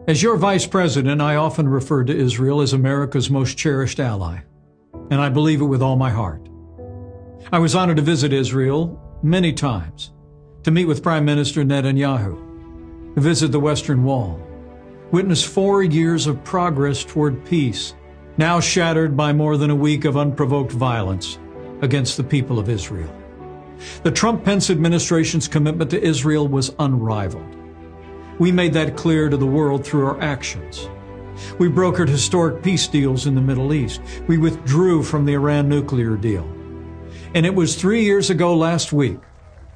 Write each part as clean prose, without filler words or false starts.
As your vice president, I often refer to Israel as America's most cherished ally, and I believe it with all my heart. I was honored to visit Israel many times, to meet with Prime Minister Netanyahu, to visit the Western Wall, witness 4 years of progress toward peace, now shattered by more than a week of unprovoked violence against the people of Israel. The Trump-Pence administration's commitment to Israel was unrivaled. We made that clear to the world through our actions. We brokered historic peace deals in the Middle East. We withdrew from the Iran nuclear deal. And it was 3 years ago last week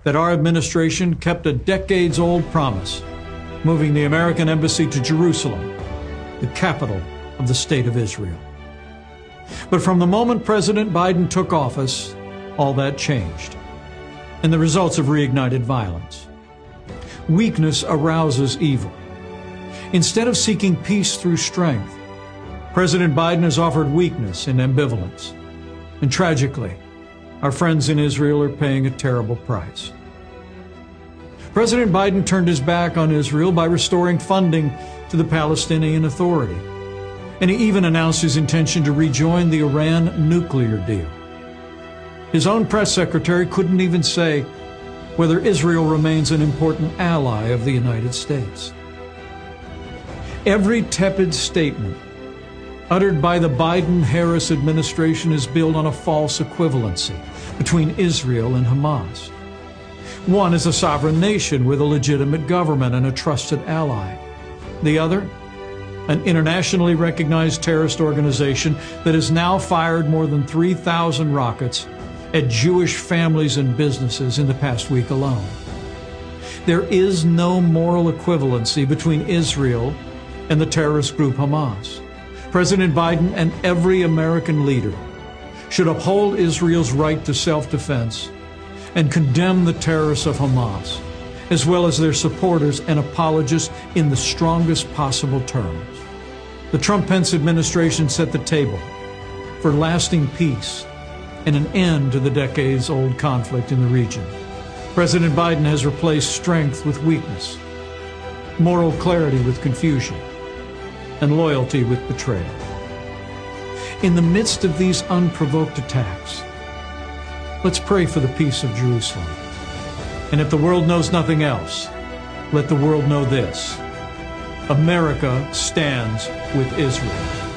that our administration kept a decades-old promise, moving the American embassy to Jerusalem, the capital of the State of Israel. But from the moment President Biden took office, all that changed, and the results have reignited violence. Weakness arouses evil. Instead of seeking peace through strength, President Biden has offered weakness and ambivalence. And tragically, our friends in Israel are paying a terrible price. President Biden turned his back on Israel by restoring funding to the Palestinian Authority. And he even announced his intention to rejoin the Iran nuclear deal. His own press secretary couldn't even say whether Israel remains an important ally of the United States. Every tepid statement uttered by the Biden-Harris administration is built on a false equivalency between Israel and Hamas. One is a sovereign nation with a legitimate government and a trusted ally. The other, an internationally recognized terrorist organization that has now fired more than 3,000 rockets at Jewish families and businesses in the past week alone. There is no moral equivalency between Israel and the terrorist group Hamas. President Biden and every American leader should uphold Israel's right to self-defense and condemn the terrorists of Hamas, as well as their supporters and apologists in the strongest possible terms. The Trump-Pence administration set the table for lasting peace and an end to the decades-old conflict in the region. President Biden has replaced strength with weakness, moral clarity with confusion, and loyalty with betrayal. In the midst of these unprovoked attacks, let's pray for the peace of Jerusalem. And if the world knows nothing else, let the world know this: America stands with Israel.